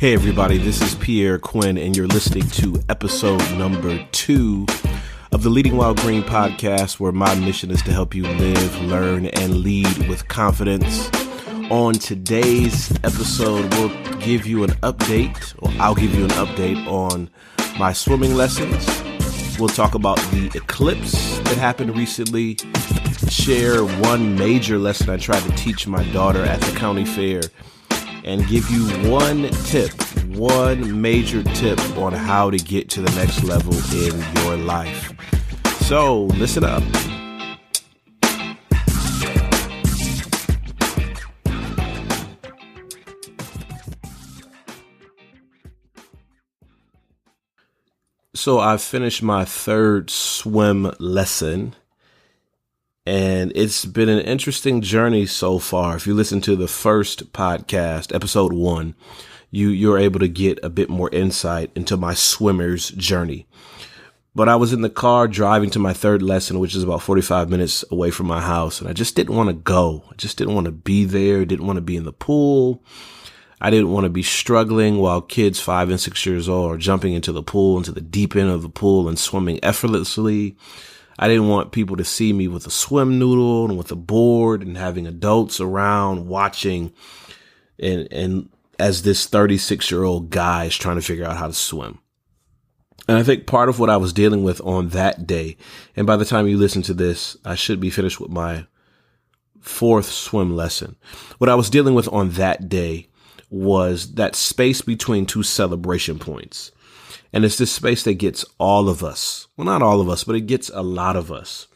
Hey everybody, this is Pierre Quinn and you're listening to episode number 2 of the Leading While Green podcast, where my mission is to help you live, learn, and lead with confidence. On today's episode, we'll give you an update, or I'll give you an update on my swimming lessons. We'll talk about the Eclipse that happened recently, share one major lesson I tried to teach my daughter at the county fair, and give you one major tip on how to get to the next level in your life. So listen up. So I finished my third swim lesson, and it's been an interesting journey so far. If you listen to the first podcast, episode 1, you're able to get a bit more insight into my swimmer's journey. But I was in the car driving to my third lesson, which is about 45 minutes away from my house, and I just didn't want to go. I just didn't want to be there, didn't want to be in the pool. I didn't want to be struggling while kids 5 and 6 years old are jumping into the pool, into the deep end of the pool and swimming effortlessly. I didn't want people to see me with a swim noodle and with a board and having adults around watching and as this 36-year-old guy is trying to figure out how to swim. And I think part of what I was dealing with on that day, and by the time you listen to this, I should be finished with my 4th swim lesson. What I was dealing with on that day was that space between 2 celebration points. And it's this space that gets all of us. Well, not all of us, but it gets a lot of us.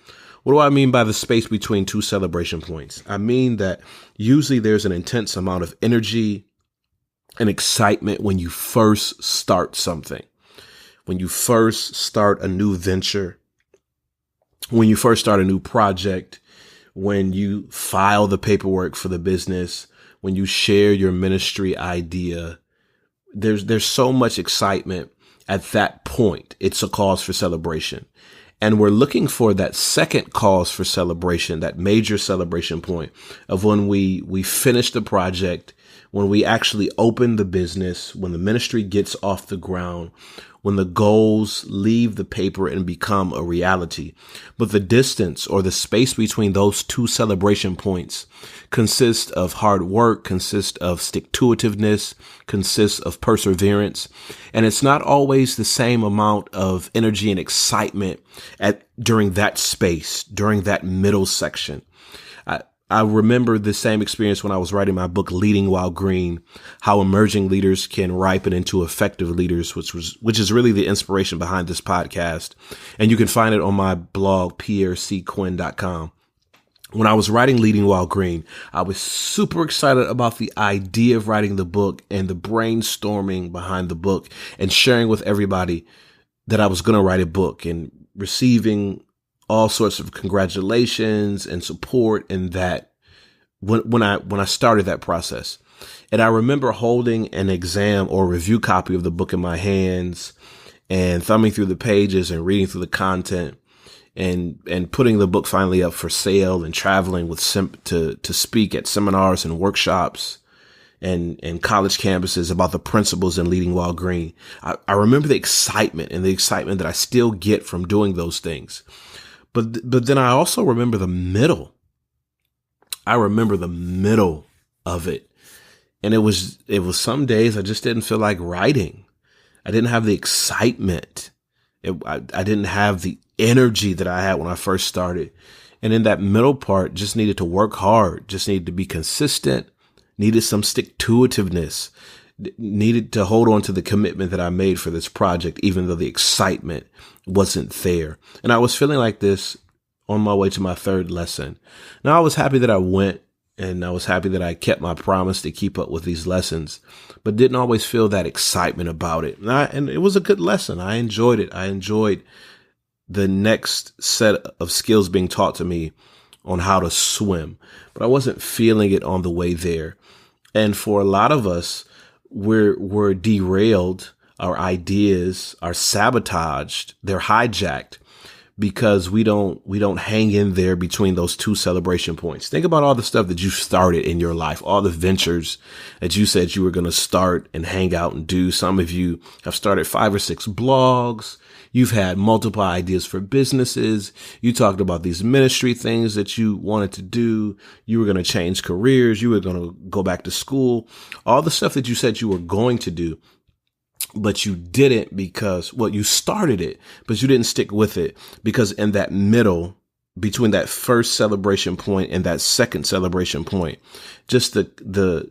What do I mean by the space between 2 celebration points? I mean that usually there's an intense amount of energy and excitement when you first start something. When you first start a new venture, when you first start a new project, when you file the paperwork for the business, when you share your ministry idea, there's so much excitement. At that point, it's a cause for celebration. And we're looking for that second cause for celebration, that major celebration point of when we finish the project, when we actually open the business, when the ministry gets off the ground, when the goals leave the paper and become a reality. But the distance or the space between those 2 celebration points consists of hard work, consists of stick-to-itiveness, consists of perseverance. And it's not always the same amount of energy and excitement during that space, during that middle section. I remember the same experience when I was writing my book, Leading While Green, how emerging leaders can ripen into effective leaders, which is really the inspiration behind this podcast. And you can find it on my blog, pierrequinn.com. When I was writing Leading While Green, I was super excited about the idea of writing the book and the brainstorming behind the book and sharing with everybody that I was going to write a book and receiving all sorts of congratulations and support in that when I started that process. And I remember holding an exam or review copy of the book in my hands and thumbing through the pages and reading through the content and putting the book finally up for sale and traveling to speak at seminars and workshops and college campuses about the principles in Leading While Green. I remember the excitement that I still get from doing those things. But then I also remember the middle. I remember the middle of it. And it was some days I just didn't feel like writing. I didn't have the excitement. I didn't have the energy that I had when I first started. And in that middle part, just needed to work hard, just needed to be consistent, needed some stick-to-itiveness, needed to hold on to the commitment that I made for this project, even though the excitement wasn't there. And I was feeling like this on my way to my third lesson. Now, I was happy that I went, and I was happy that I kept my promise to keep up with these lessons, but didn't always feel that excitement about it. And it was a good lesson. I enjoyed it. I enjoyed the next set of skills being taught to me on how to swim, but I wasn't feeling it on the way there. And for a lot of us, we're derailed. Our ideas are sabotaged. They're hijacked because we don't hang in there between those two celebration points. Think about all the stuff that you started in your life, all the ventures that you said you were going to start and hang out and do. Some of you have started 5 or 6 blogs. You've had multiple ideas for businesses. You talked about these ministry things that you wanted to do. You were going to change careers. You were going to go back to school. All the stuff that you said you were going to do, but you didn't because, well, you started it, but you didn't stick with it because in that middle, between that first celebration point and that second celebration point, just the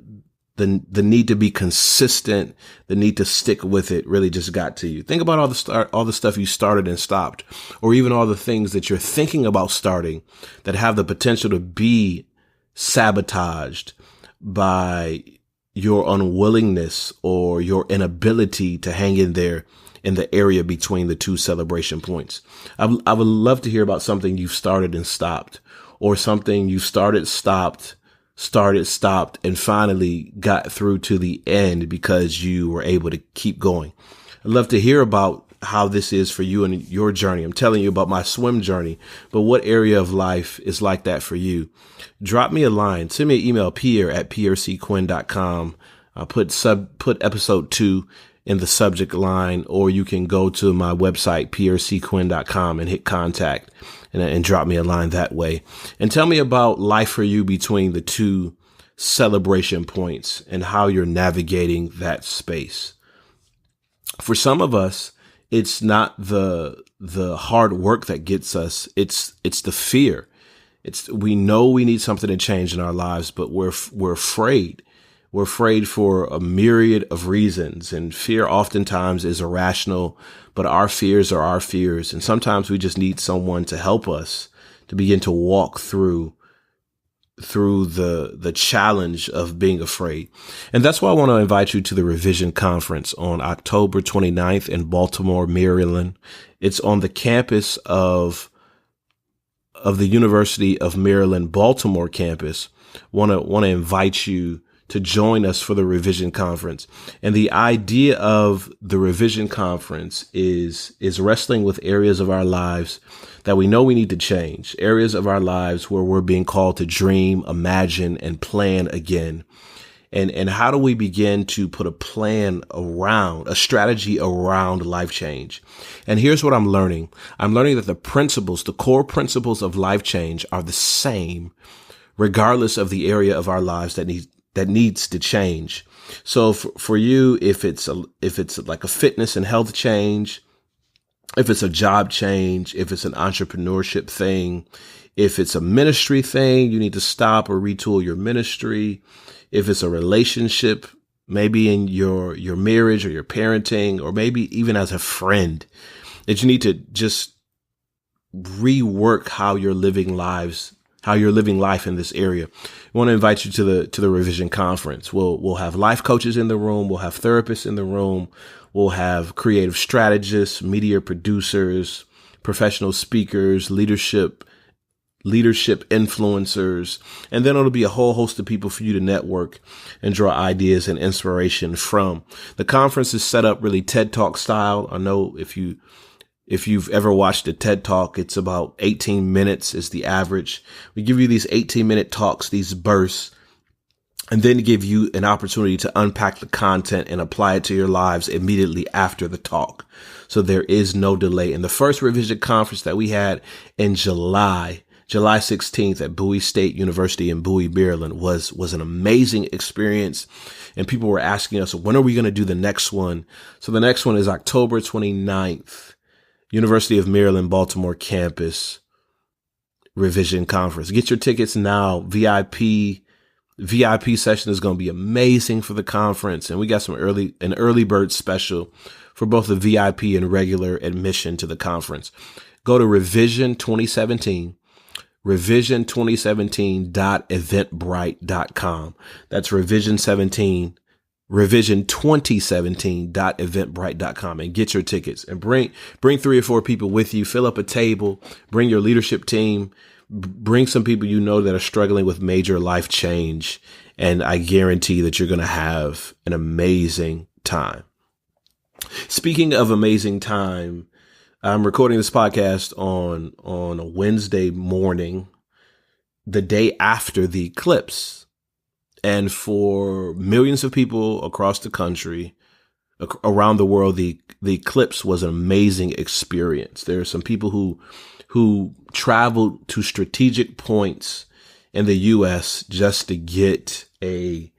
need to be consistent, the need to stick with it really just got to you. Think about all the stuff you started and stopped, or even all the things that you're thinking about starting that have the potential to be sabotaged by your unwillingness or your inability to hang in there in the area between the two celebration points. I would love to hear about something you've started and stopped, or something you started, stopped, and finally got through to the end because you were able to keep going. I'd love to hear about how this is for you and your journey. I'm telling you about my swim journey, but what area of life is like that for you? Drop me a line. Send me an email, pierre@prcquinn.com. Put episode 2 in the subject line, or you can go to my website, prcquinn.com, and hit contact and drop me a line that way. And tell me about life for you between the two celebration points and how you're navigating that space. For some of us, it's not the hard work that gets us. It's the fear. We know we need something to change in our lives, but we're afraid. We're afraid for a myriad of reasons, and fear oftentimes is irrational, but our fears are our fears. And sometimes we just need someone to help us to begin to walk through the challenge of being afraid. And that's why I want to invite you to the Revision Conference on October 29th in Baltimore, Maryland. It's on the campus of the University of Maryland, Baltimore campus. Want to invite you to join us for the Revision Conference. And the idea of the Revision Conference is wrestling with areas of our lives that we know we need to change, areas of our lives where we're being called to dream, imagine, and plan again. And how do we begin to put a strategy around life change? And here's what I'm learning. I'm learning that the core principles of life change are the same, regardless of the area of our lives that needs to change. So for you, if it's like a fitness and health change, if it's a job change, if it's an entrepreneurship thing, if it's a ministry thing, you need to stop or retool your ministry. If it's a relationship, maybe in your marriage or your parenting, or maybe even as a friend, that you need to just rework how you're living life in this area. I want to invite you to the Revision Conference. We'll have life coaches in the room. We'll have therapists in the room. We'll have creative strategists, media producers, professional speakers, leadership influencers, and then it'll be a whole host of people for you to network and draw ideas and inspiration from. The conference is set up really TED Talk style. I know if you've ever watched a TED Talk, it's about 18 minutes is the average. We give you these 18-minute talks, these bursts, and then give you an opportunity to unpack the content and apply it to your lives immediately after the talk. So there is no delay. And the first Revision Conference that we had in July 16th at Bowie State University in Bowie, Maryland was an amazing experience. And people were asking us, when are we going to do the next one? So the next one is October 29th. University of Maryland, Baltimore campus Revision Conference. Get your tickets now. VIP session is going to be amazing for the conference. And we got an early bird special for both the VIP and regular admission to the conference. Go to Revision 2017. revision2017.eventbrite.com. That's revision2017.eventbrite.com, and get your tickets and bring 3 or 4 people with you. Fill up a table, bring your leadership team, bring some people you know that are struggling with major life change. And I guarantee that you're going to have an amazing time. Speaking of amazing time, I'm recording this podcast on a Wednesday morning, the day after the eclipse. And for millions of people across the country, around the world, the eclipse was an amazing experience. There are some people who traveled to strategic points in the U.S. just to get a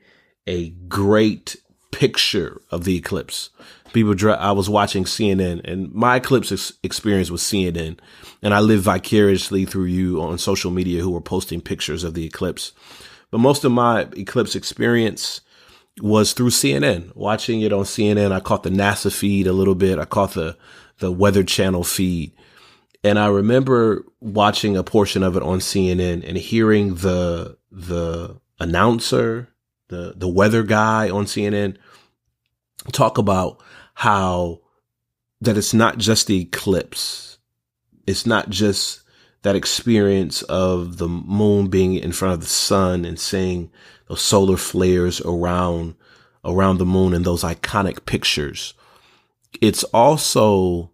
great picture of the eclipse. I was watching CNN, and my eclipse experience was CNN, and I live vicariously through you on social media who were posting pictures of the eclipse. But most of my eclipse experience was through CNN, watching it on CNN. I caught the NASA feed a little bit. I caught the Weather Channel feed. And I remember watching a portion of it on CNN and hearing the announcer, the weather guy on CNN talk about how that it's not just the eclipse. It's not just that experience of the moon being in front of the sun and seeing those solar flares around the moon and those iconic pictures. It's also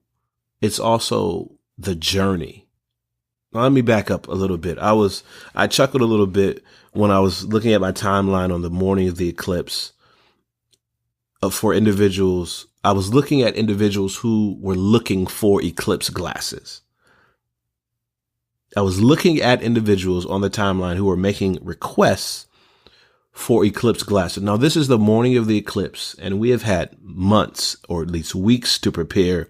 the journey. Now, let me back up a little bit. I chuckled a little bit when I was looking at my timeline on the morning of the eclipse for individuals. I was looking at individuals who were looking for eclipse glasses. I was looking at individuals on the timeline who were making requests for eclipse glasses. Now, this is the morning of the eclipse, and we have had months or at least weeks to prepare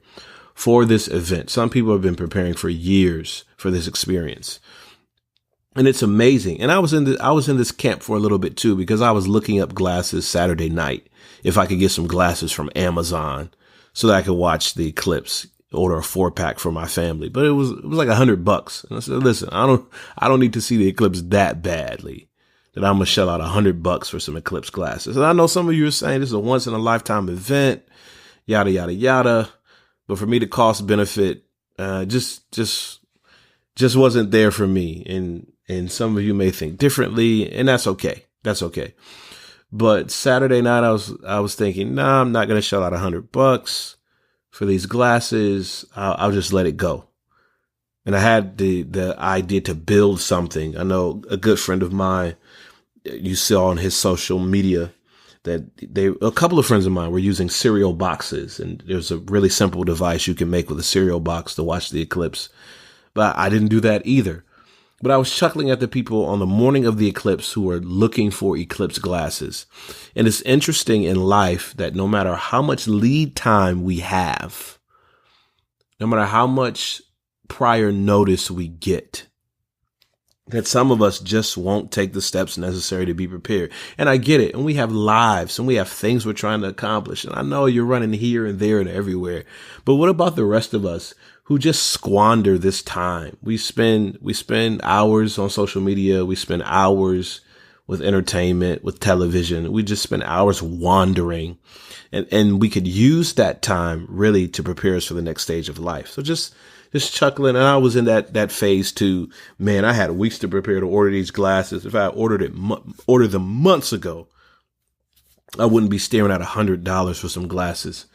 for this event. Some people have been preparing for years for this experience. And it's amazing. And I was in this camp for a little bit too, because I was looking up glasses Saturday night, if I could get some glasses from Amazon so that I could watch the eclipse, order a 4-pack for my family. But it was like $100. And I said, listen, I don't need to see the eclipse that badly that I'm going to shell out $100 for some eclipse glasses. And I know some of you are saying this is a once in a lifetime event, yada, yada, yada. But for me, the cost benefit, just wasn't there for me. And some of you may think differently, and that's okay. That's okay. But Saturday night, I was thinking, nah, I'm not going to shell out $100 for these glasses. I'll just let it go. And I had the idea to build something. I know a good friend of mine, you saw on his social media that a couple of friends of mine were using cereal boxes, and there's a really simple device you can make with a cereal box to watch the eclipse. But I didn't do that either. But I was chuckling at the people on the morning of the eclipse who were looking for eclipse glasses. And it's interesting in life that no matter how much lead time we have, no matter how much prior notice we get, that some of us just won't take the steps necessary to be prepared. And I get it. And we have lives and we have things we're trying to accomplish. And I know you're running here and there and everywhere. But what about the rest of us who just squander this time? We spend hours on social media. We spend hours with entertainment, with television. We just spend hours wandering. And we could use that time really to prepare us for the next stage of life. So just chuckling. And I was in that phase too. Man, I had weeks to prepare to order these glasses. If I ordered them months ago, I wouldn't be staring at $100 for some glasses.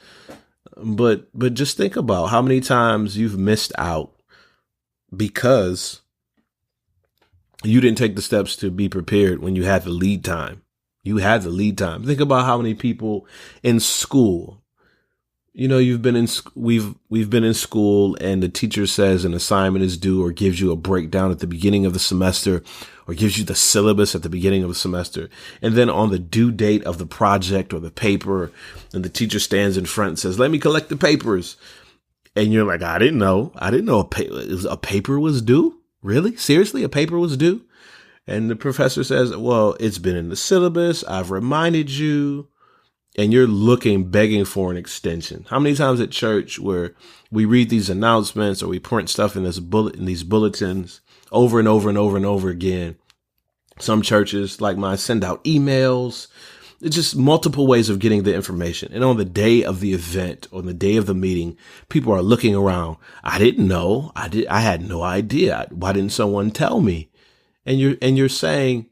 But just think about how many times you've missed out because you didn't take the steps to be prepared when you had the lead time. You had the lead time. Think about how many people in school, we've been in school and the teacher says an assignment is due or gives you a breakdown at the beginning of the semester or gives you the syllabus at the beginning of the semester. And then on the due date of the project or the paper, and the teacher stands in front and says, let me collect the papers. And you're like, I didn't know a paper was due. Really? Seriously? A paper was due? And the professor says, well, it's been in the syllabus. I've reminded you. And you're begging for an extension. How many times at church where we read these announcements or we print stuff in these bulletins over and over and over and over again? Some churches like mine send out emails. It's just multiple ways of getting the information. And on the day of the event, on the day of the meeting, people are looking around. I didn't know. I had no idea. Why didn't someone tell me? And you're saying,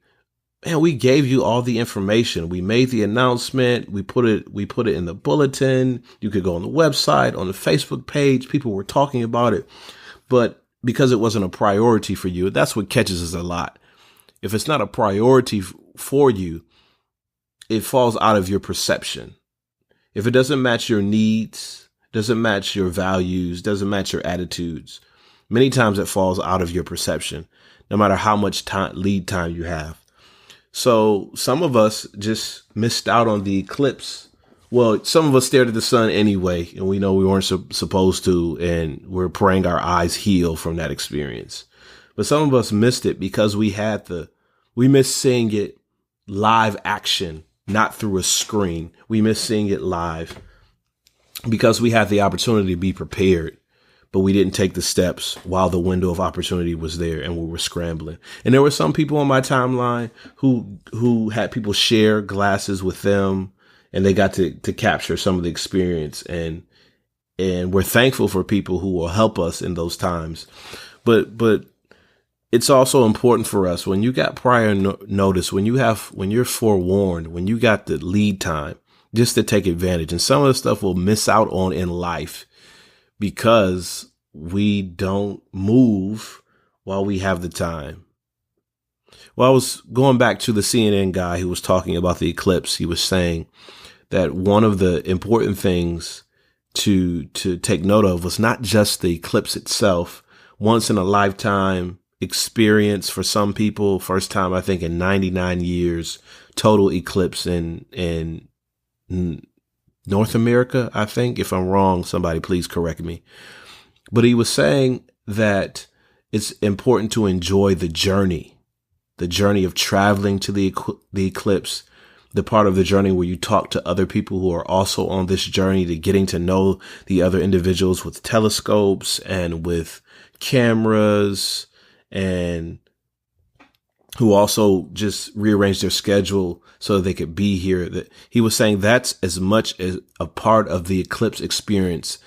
man, we gave you all the information. We made the announcement. We put it in the bulletin. You could go on the website, on the Facebook page. People were talking about it, but because it wasn't a priority for you, that's what catches us a lot. If it's not a priority for you, it falls out of your perception. If it doesn't match your needs, doesn't match your values, doesn't match your attitudes, many times it falls out of your perception, no matter how much lead time you have. So some of us just missed out on the eclipse. Well, some of us stared at the sun anyway, and we know we weren't supposed to, and we're praying our eyes heal from that experience. But some of us missed it because we missed seeing it live action, not through a screen. We missed seeing it live because we had the opportunity to be prepared, but we didn't take the steps while the window of opportunity was there and we were scrambling. And there were some people on my timeline who had people share glasses with them, and they got to capture some of the experience. And we're thankful for people who will help us in those times. But it's also important for us, when you got prior notice, when you're forewarned, when you got the lead time, just to take advantage. And some of the stuff we'll miss out on in life because we don't move while we have the time. Well, I was going back to the CNN guy who was talking about the eclipse. He was saying that one of the important things to take note of was not just the eclipse itself, once in a lifetime experience for some people, first time, I think, in 99 years, total eclipse in North America, I think. If I'm wrong, somebody please correct me. But he was saying that it's important to enjoy the journey of traveling to the eclipse, the part of the journey where you talk to other people who are also on this journey, to getting to know the other individuals with telescopes and with cameras, and who also just rearranged their schedule so that they could be here. That he was saying that's as much as a part of the eclipse experience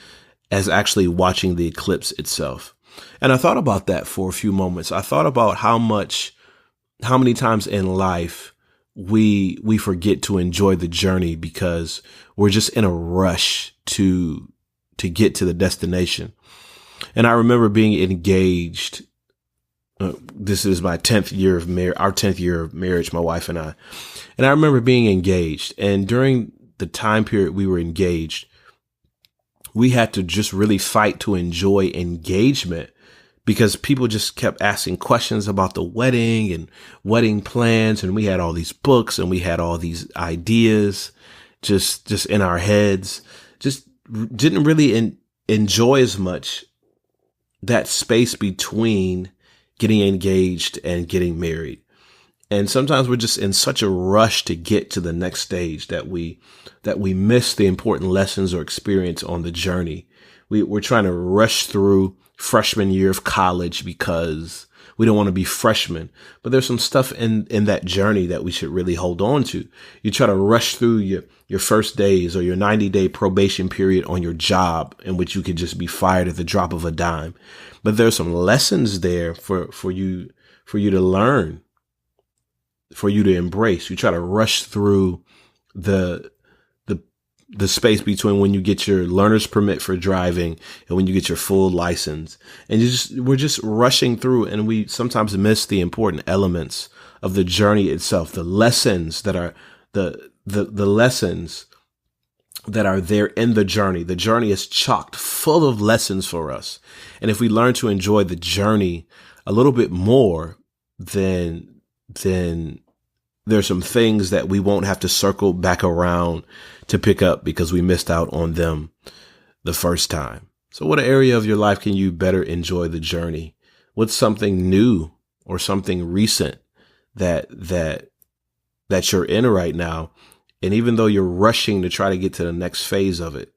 as actually watching the eclipse itself. And I thought about that for a few moments. I thought about how many times in life we forget to enjoy the journey because we're just in a rush to get to the destination. And I remember being engaged. This is my 10th year of our 10th year of marriage, my wife and I. And I remember being engaged. And during the time period we were engaged, we had to just really fight to enjoy engagement because people just kept asking questions about the wedding and wedding plans. And we had all these books and we had all these ideas just in our heads, just didn't really enjoy as much that space between getting engaged and getting married. And sometimes we're just in such a rush to get to the next stage that we miss the important lessons or experience on the journey. We're trying to rush through freshman year of college because we don't want to be freshmen. But there's some stuff in that journey that we should really hold on to. You try to rush through your first days or your 90-day probation period on your job, in which you could just be fired at the drop of a dime. But there's some lessons there for you to learn, for you to embrace. You try to rush through the space between when you get your learner's permit for driving and when you get your full license. And we're just rushing through, and we sometimes miss the important elements of the journey itself, the lessons that are the lessons that are there in the journey. The journey is chocked full of lessons for us. And if we learn to enjoy the journey a little bit more, then there's some things that we won't have to circle back around to pick up because we missed out on them the first time. So what area of your life can you better enjoy the journey? What's something new or something recent that you're in right now? And even though you're rushing to try to get to the next phase of it,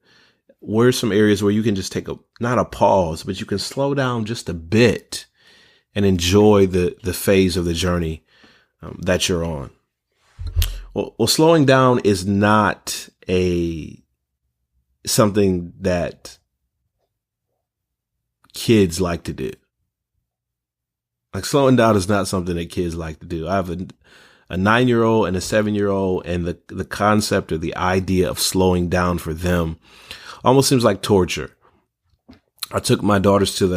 where are some areas where you can just take not a pause, but you can slow down just a bit and enjoy the phase of the journey that you're on? Well, slowing down is not something that kids like to do. Like, slowing down is not something that kids like to do. I have a 9-year-old and a 7-year-old, and the concept or the idea of slowing down for them almost seems like torture. I took my daughters to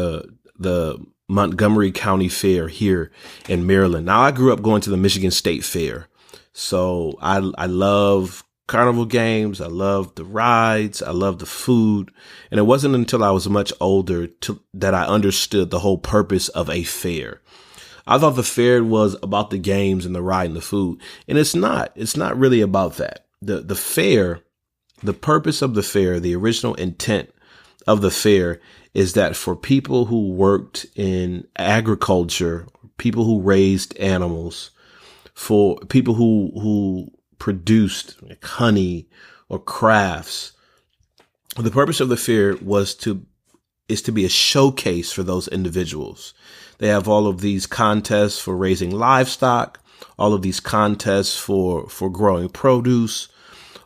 the Montgomery County Fair here in Maryland. Now, I grew up going to the Michigan State Fair, so I love carnival games. I love the rides. I love the food. And it wasn't until I was much older that I understood the whole purpose of a fair. I thought the fair was about the games and the ride and the food. And it's not. It's not really about that. The fair, the purpose of the fair, the original intent of the fair is that for people who worked in agriculture, people who raised animals, for people who produced like honey or crafts, the purpose of the fair is to be a showcase for those individuals. They have all of these contests for raising livestock, all of these contests for growing produce,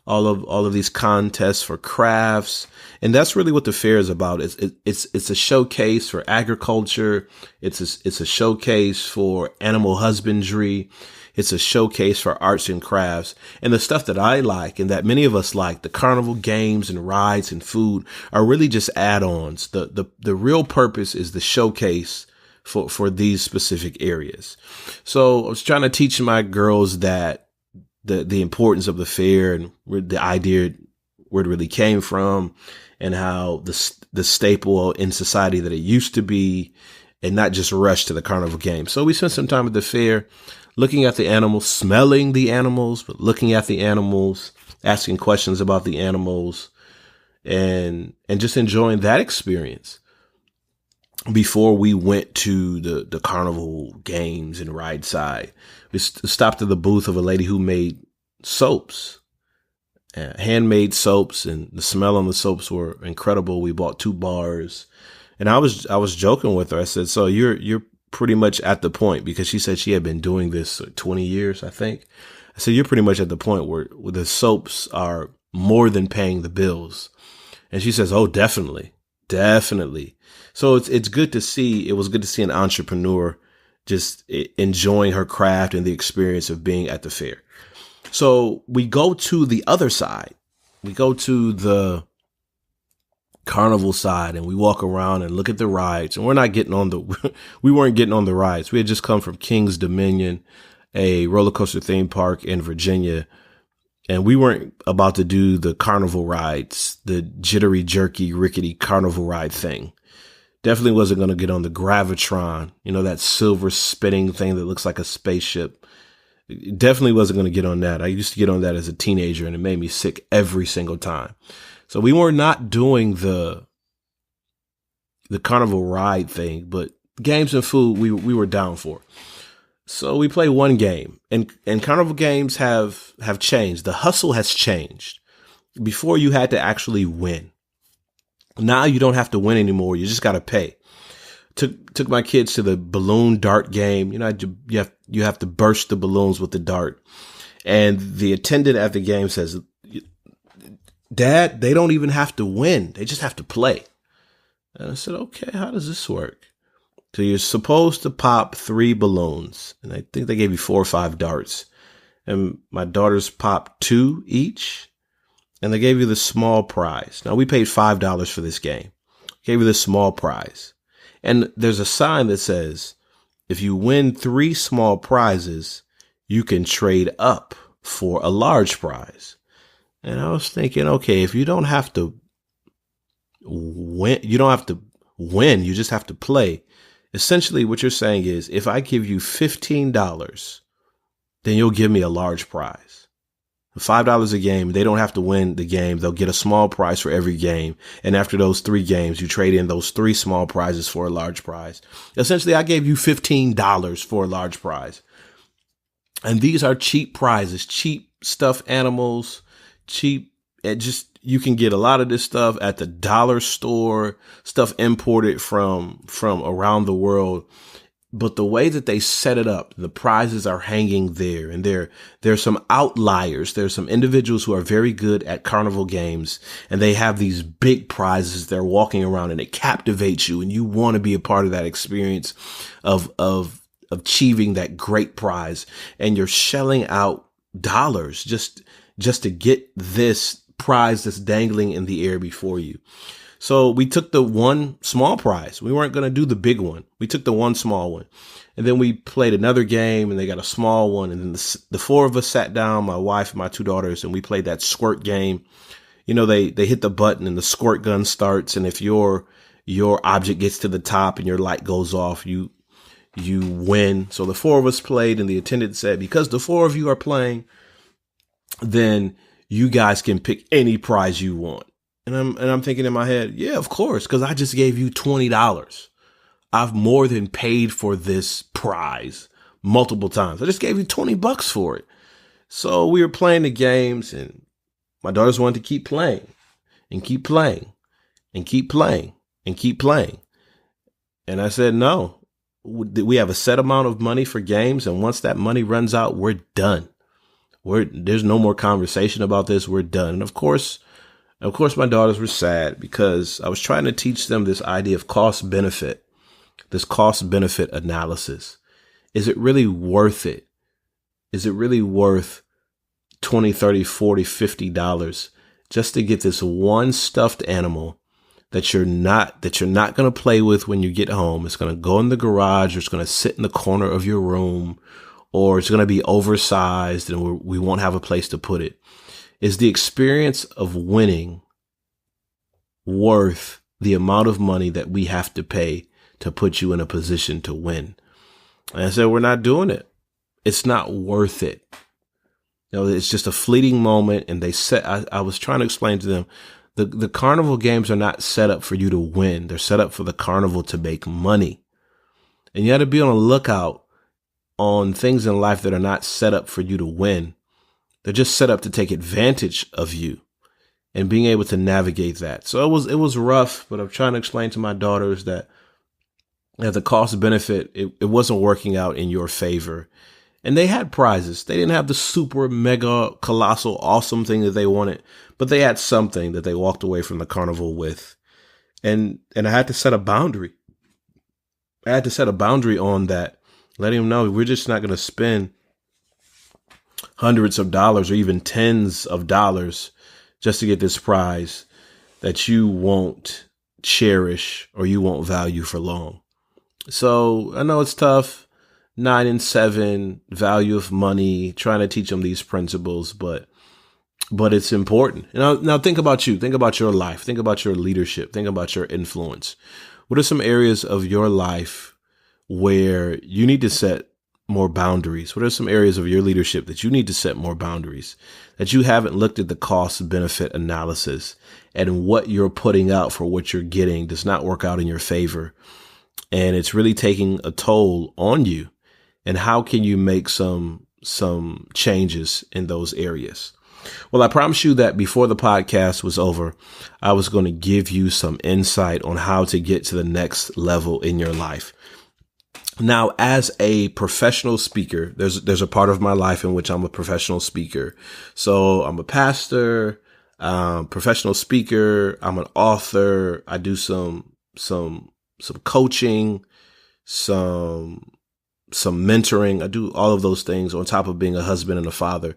all of these contests for crafts. And that's really what the fair is about. It's a showcase for agriculture. It's a showcase for animal husbandry. It's a showcase for arts and crafts. And the stuff that I like and that many of us like, the carnival games and rides and food, are really just add-ons. The real purpose is the showcase for these specific areas. So I was trying to teach my girls that the importance of the fair and the idea where it really came from, and how the staple in society that it used to be, and not just rush to the carnival game. So we spent some time at the fair, looking at the animals, smelling the animals, but looking at the animals, asking questions about the animals, and just enjoying that experience before we went to the carnival games and ride side. We stopped at the booth of a lady who made soaps, handmade soaps, and the smell on the soaps were incredible. We bought 2 bars, and I was joking with her. I said, "So you're pretty much at the point," because she said she had been doing this 20 years, I think. I said, "You're pretty much at the point where the soaps are more than paying the bills." And she says, "Oh, definitely. Definitely." So it's good to see. It was good to see an entrepreneur just enjoying her craft and the experience of being at the fair. So we go to the other side. We go to the carnival side, and we walk around and look at the rides. And we weren't getting on the rides. We had just come from King's Dominion, a roller coaster theme park in Virginia. And we weren't about to do the carnival rides, the jittery, jerky, rickety carnival ride thing. Definitely wasn't going to get on the Gravitron, that silver spinning thing that looks like a spaceship. Definitely wasn't going to get on that. I used to get on that as a teenager, and it made me sick every single time. So we were not doing the carnival ride thing, but games and food we were down for. So we play one game, and carnival games have changed. The hustle has changed. Before, you had to actually win. Now you don't have to win anymore. You just got to pay. Took my kids to the balloon dart game. You have to burst the balloons with the dart. And the attendant at the game says, "Dad, they don't even have to win. They just have to play." And I said, "Okay, how does this work?" So you're supposed to pop 3 balloons, and I think they gave you 4 or 5 darts. And my daughters popped 2 each, and they gave you the small prize. Now, we paid $5 for this game. Gave you the small prize. And there's a sign that says, if you win 3 small prizes, you can trade up for a large prize. And I was thinking, okay, if you don't have to win, you just have to play. Essentially, what you're saying is, if I give you $15, then you'll give me a large prize. $5 a game. They don't have to win the game. They'll get a small prize for every game. And after those 3 games, you trade in those 3 small prizes for a large prize. Essentially, I gave you $15 for a large prize. And these are cheap prizes, cheap stuffed animals, cheap. You can get a lot of this stuff at the dollar store, stuff imported from around the world. But the way that they set it up, the prizes are hanging there, and there's some outliers. There's some individuals who are very good at carnival games, and they have these big prizes. They're walking around, and it captivates you, and you want to be a part of that experience of achieving that great prize, and you're shelling out dollars just to get this prize that's dangling in the air before you. So we took the one small prize. We weren't going to do the big one. We took the one small one. And then we played another game and they got a small one. And then the four of us sat down, my wife and my two daughters, and we played that squirt game. You know, they hit the button and the squirt gun starts. And if your object gets to the top and your light goes off, you win. So the four of us played, and the attendant said, because the four of you are playing, then you guys can pick any prize you want. And I'm thinking in my head, yeah, of course, because I just gave you $20. I've more than paid for this prize multiple times. I just gave you $20 for it. So we were playing the games, and my daughters wanted to keep playing and keep playing and keep playing and keep playing. And I said, no, we have a set amount of money for games. And once that money runs out, we're done. There's no more conversation about this. We're done. And of course, my daughters were sad because I was trying to teach them this idea of cost benefit, this cost benefit analysis. Is it really worth it? Is it really worth $20, $30, $40, $50 just to get this one stuffed animal that you're not going to play with when you get home? It's going to go in the garage, or it's going to sit in the corner of your room, or it's going to be oversized and we won't have a place to put it. Is the experience of winning worth the amount of money that we have to pay to put you in a position to win? And I said, we're not doing it. It's not worth it. You know, it's just a fleeting moment. And I was trying to explain to them, the carnival games are not set up for you to win. They're set up for the carnival to make money. And you have to be on the lookout on things in life that are not set up for you to win. They're just set up to take advantage of you and being able to navigate that. So it was rough, but I'm trying to explain to my daughters that the cost benefit, it wasn't working out in your favor. And they had prizes. They didn't have the super mega colossal awesome thing that they wanted, but they had something that they walked away from the carnival with. And I had to set a boundary. I had to set a boundary on that, letting them know we're just not going to spend hundreds of dollars or even tens of dollars just to get this prize that you won't cherish or you won't value for long. So I know it's tough. 9 and 7, value of money, trying to teach them these principles, but it's important. Now think about you. Think about your life. Think about your leadership. Think about your influence. What are some areas of your life where you need to set more boundaries? What are some areas of your leadership that you need to set more boundaries, that you haven't looked at the cost benefit analysis, and what you're putting out for what you're getting does not work out in your favor, and it's really taking a toll on you? And how can you make some changes in those areas? Well, I promise you that before the podcast was over, I was going to give you some insight on how to get to the next level in your life. Now, as a professional speaker, there's a part of my life in which I'm a professional speaker. So I'm a pastor, professional speaker. I'm an author. I do some coaching, some mentoring. I do all of those things on top of being a husband and a father.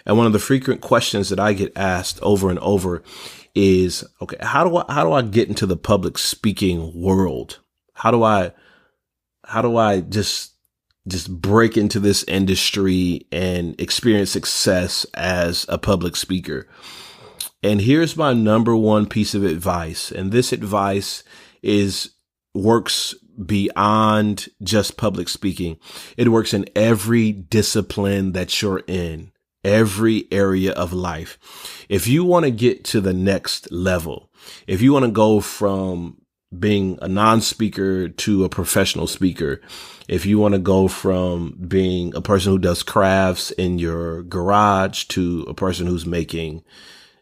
And one of the frequent questions that I get asked over and over is, okay, how do I get into the public speaking world? How do I just break into this industry and experience success as a public speaker? And here's my number one piece of advice. And this advice works beyond just public speaking. It works in every discipline that you're in, every area of life. If you want to get to the next level, if you want to go from being a non-speaker to a professional speaker, if you want to go from being a person who does crafts in your garage to a person who's making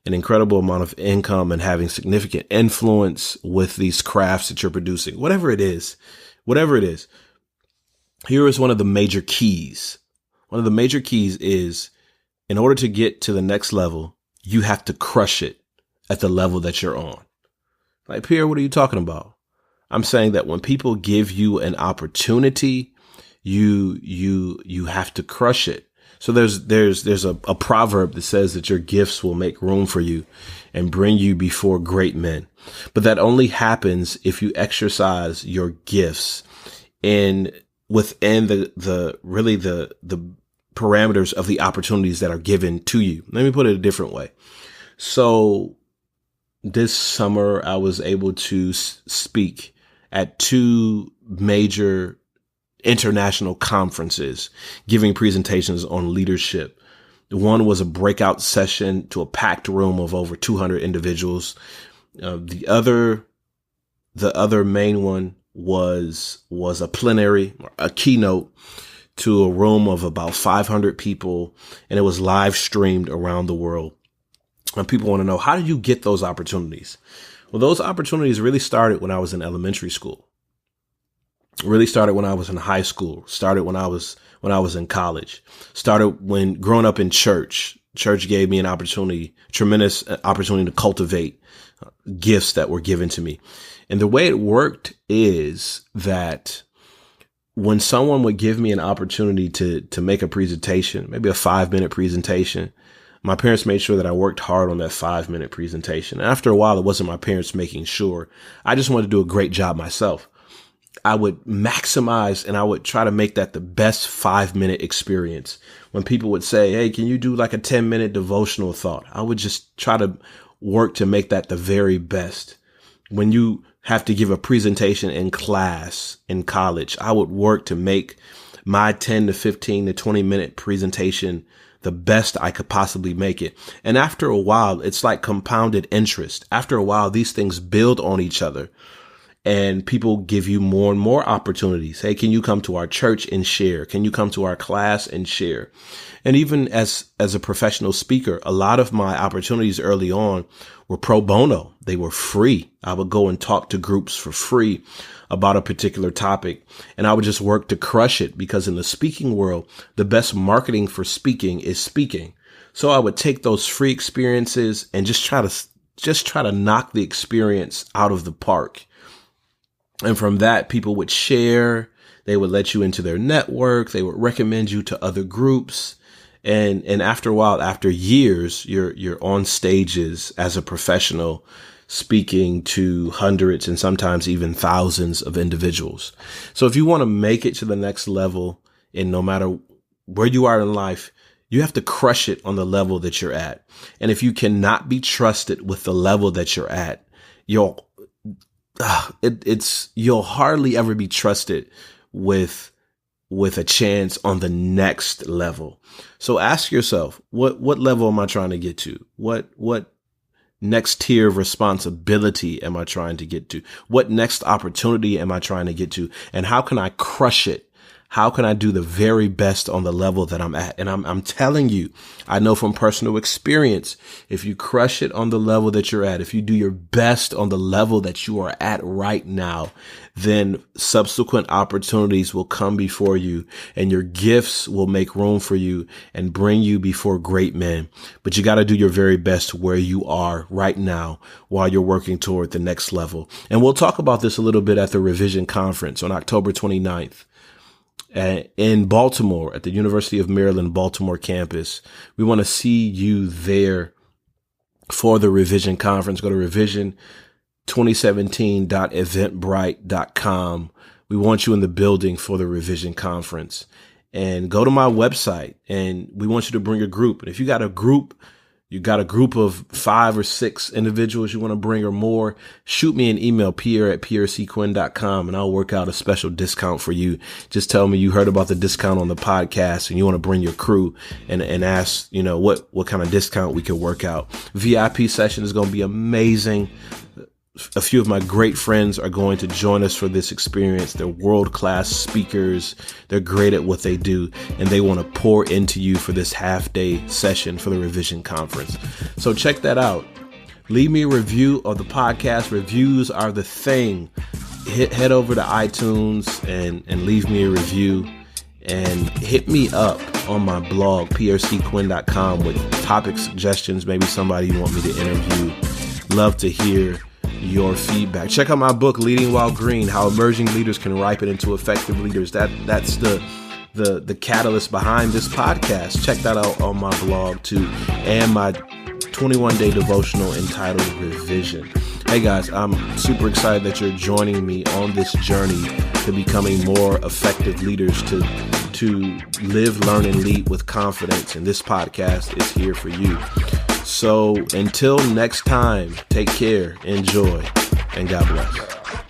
an incredible amount of income and having significant influence with these crafts that you're producing, whatever it is, here is one of the major keys. One of the major keys is, in order to get to the next level, you have to crush it at the level that you're on. Like, Pierre, what are you talking about? I'm saying that when people give you an opportunity, you have to crush it. So there's a proverb that says that your gifts will make room for you and bring you before great men. But that only happens if you exercise your gifts within the parameters of the opportunities that are given to you. Let me put it a different way. So this summer, I was able to speak at 2 major international conferences, giving presentations on leadership. One was a breakout session to a packed room of over 200 individuals. The other main one was a plenary, a keynote to a room of about 500 people, and it was live streamed around the world. And people want to know, how did you get those opportunities? Well, those opportunities really started when I was in elementary school. Really started when I was in high school. Started when I was in college. Started when growing up in church. Church gave me an opportunity, tremendous opportunity to cultivate gifts that were given to me. And the way it worked is that when someone would give me an opportunity to make a presentation, maybe a 5-minute presentation, my parents made sure that I worked hard on that 5-minute presentation. And after a while, it wasn't my parents making sure. I just wanted to do a great job myself. I would maximize and I would try to make that the best 5-minute experience. When people would say, hey, can you do like a 10-minute devotional thought? I would just try to work to make that the very best. When you have to give a presentation in class in college, I would work to make my 10 to 15 to 20 minute presentation the best I could possibly make it. And after a while, it's like compounded interest. After a while, these things build on each other. And people give you more and more opportunities. Hey, can you come to our church and share? Can you come to our class and share? And even as a professional speaker, a lot of my opportunities early on were pro bono. They were free. I would go and talk to groups for free about a particular topic, and I would just work to crush it, because in the speaking world, the best marketing for speaking is speaking. So I would take those free experiences and just try to knock the experience out of the park. And from that, people would share, they would let you into their network, they would recommend you to other groups. And after a while, after years, you're on stages as a professional speaking to hundreds and sometimes even thousands of individuals. So if you want to make it to the next level, and no matter where you are in life, you have to crush it on the level that you're at. And if you cannot be trusted with the level that you're at, you'll hardly ever be trusted with a chance on the next level. So ask yourself, what level am I trying to get to? What next tier of responsibility am I trying to get to? What next opportunity am I trying to get to? And how can I crush it? How can I do the very best on the level that I'm at? And I'm telling you, I know from personal experience, if you crush it on the level that you're at, if you do your best on the level that you are at right now, then subsequent opportunities will come before you, and your gifts will make room for you and bring you before great men. But you got to do your very best where you are right now while you're working toward the next level. And we'll talk about this a little bit at the Revision Conference on October 29th. In Baltimore, at the University of Maryland, Baltimore campus. We want to see you there for the Revision Conference. Go to revision2017.eventbrite.com. We want you in the building for the Revision Conference. And go to my website, and we want you to bring a group. And if you got a group of 5 or 6 individuals you want to bring or more, shoot me an email, pierre@pierreCquinn.com, and I'll work out a special discount for you. Just tell me you heard about the discount on the podcast and you want to bring your crew and ask, what kind of discount we could work out. VIP session is going to be amazing. A few of my great friends are going to join us for this experience. They're world-class speakers. They're great at what they do, and they want to pour into you for this half-day session for the Revision Conference. So check that out. Leave me a review of the podcast. Reviews are the thing. Head over to iTunes and leave me a review, and hit me up on my blog, pierreCquinn.com, with topic suggestions, maybe somebody you want me to interview. Love to hear your feedback. Check out my book, Leading While Green, How Emerging Leaders Can Ripen into Effective Leaders. That's the catalyst behind this podcast. Check that out on my blog too, and my 21-day devotional entitled Revision. Hey guys, I'm super excited that you're joining me on this journey to becoming more effective leaders, to live, learn, and lead with confidence. And this podcast is here for you. So until next time, take care, enjoy, and God bless.